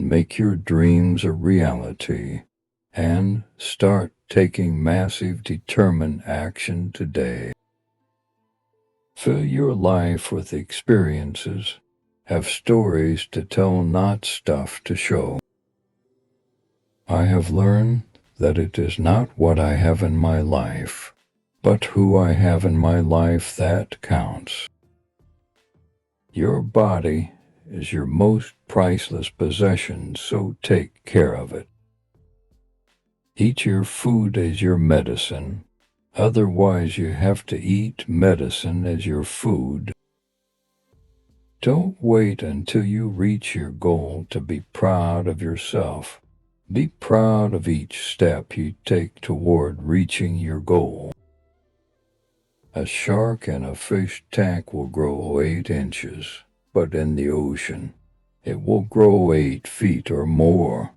make your dreams a reality and start taking massive, determined action today. Fill your life with experiences. Have stories to tell, not stuff to show. I have learned that it is not what I have in my life, but who I have in my life that counts. Your body is your most priceless possession, so take care of it. Eat your food as your medicine, otherwise you have to eat medicine as your food. Don't wait until you reach your goal to be proud of yourself. Be proud of each step you take toward reaching your goal. A shark in a fish tank will grow 8 inches, but in the ocean, it will grow 8 feet or more.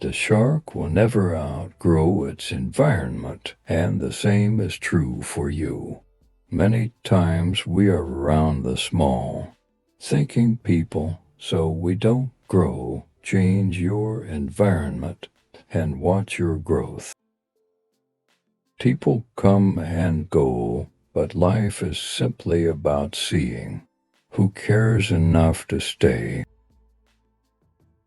The shark will never outgrow its environment, and the same is true for you. Many times we are around the small, thinking people, so we don't grow. Change your environment and watch your growth. People come and go, but life is simply about seeing who cares enough to stay.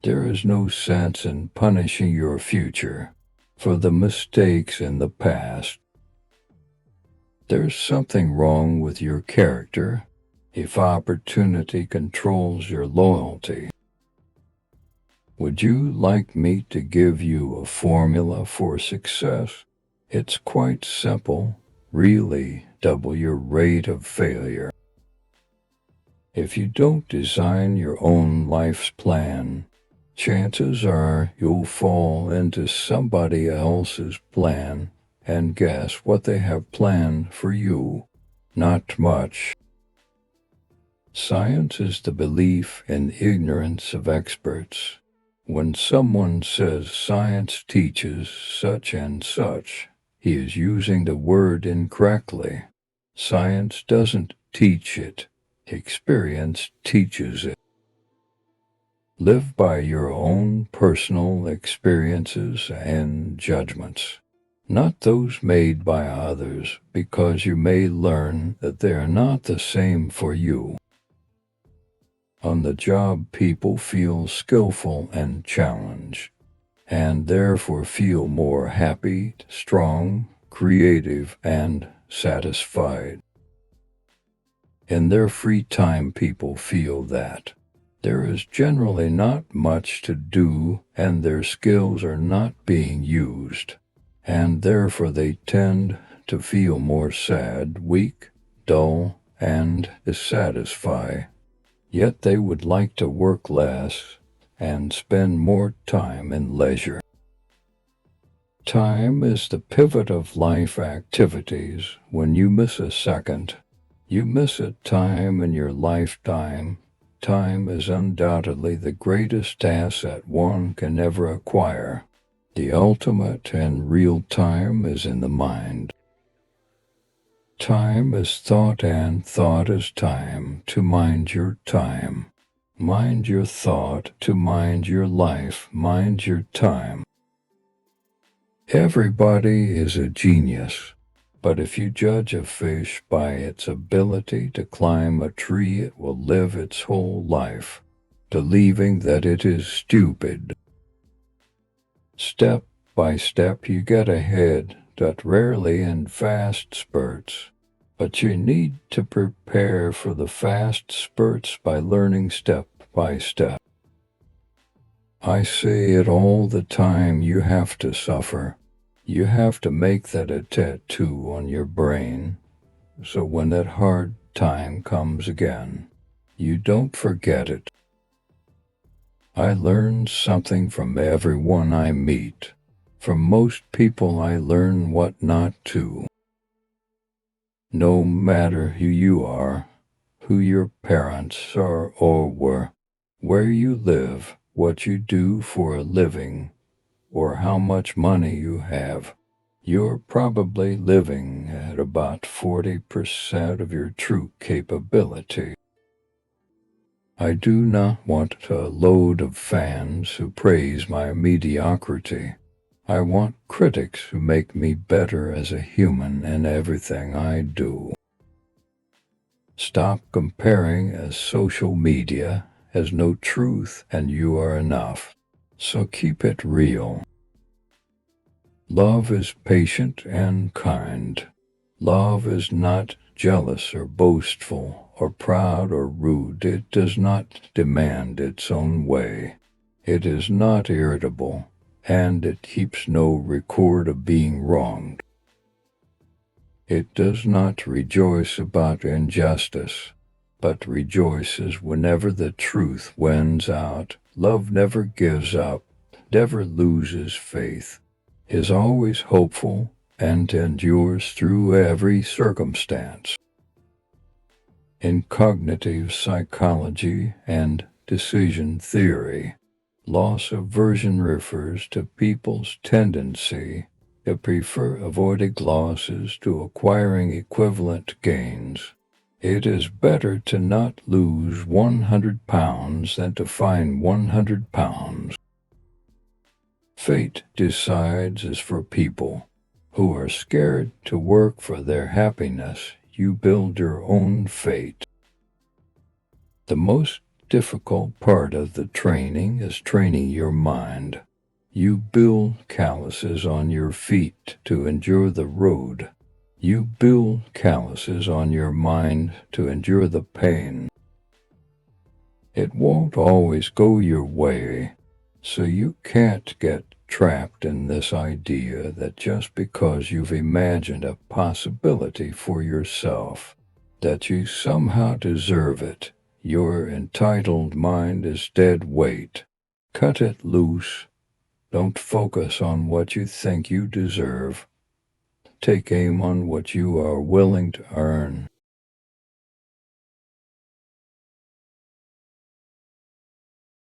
There is no sense in punishing your future for the mistakes in the past. There's something wrong with your character if opportunity controls your loyalty. Would you like me to give you a formula for success? It's quite simple. Really double your rate of failure. If you don't design your own life's plan, chances are you'll fall into somebody else's plan and guess what they have planned for you? Not much. Science is the belief in ignorance of experts. When someone says science teaches such and such, he is using the word incorrectly. Science doesn't teach it. Experience teaches it. Live by your own personal experiences and judgments, not those made by others, because you may learn that they are not the same for you. On the job, people feel skillful and challenged, and therefore feel more happy, strong, creative, and satisfied. In their free time, people feel that there is generally not much to do and their skills are not being used, and therefore they tend to feel more sad, weak, dull, and dissatisfied. Yet they would like to work less and spend more time in leisure. Time is the pivot of life activities. When you miss a second, you miss a time in your lifetime. Time is undoubtedly the greatest asset one can ever acquire. The ultimate and real time is in the mind. Time is thought and thought is time. To mind your time. Mind your thought. To mind your life. Mind your time. Everybody is a genius, but if you judge a fish by its ability to climb a tree, it will live its whole life believing that it is stupid. Step by step you get ahead, but rarely in fast spurts. But you need to prepare for the fast spurts by learning step by step. I say it all the time, you have to suffer. You have to make that a tattoo on your brain, so when that hard time comes again, you don't forget it. I learn something from everyone I meet. From most people I learn what not to. No matter who you are, who your parents are or were, where you live, what you do for a living, or how much money you have, you're probably living at about 40% of your true capability. I do not want a load of fans who praise my mediocrity. I want critics who make me better as a human in everything I do. Stop comparing, as social media has no truth and you are enough. So keep it real. Love is patient and kind. Love is not jealous or boastful or proud or rude. It does not demand its own way. It is not irritable, and it keeps no record of being wronged. It does not rejoice about injustice, but rejoices whenever the truth wins out. Love never gives up, never loses faith, is always hopeful, and endures through every circumstance. In cognitive psychology and decision theory, loss aversion refers to people's tendency to prefer avoiding losses to acquiring equivalent gains. It is better to not lose 100 pounds than to find 100 pounds. Fate decides is for people who are scared to work for their happiness. You build your own fate. The most difficult part of the training is training your mind. You build calluses on your feet to endure the road. You build calluses on your mind to endure the pain. It won't always go your way, so you can't get trapped in this idea that just because you've imagined a possibility for yourself, that you somehow deserve it. Your entitled mind is dead weight. Cut it loose. Don't focus on what you think you deserve. Take aim on what you are willing to earn.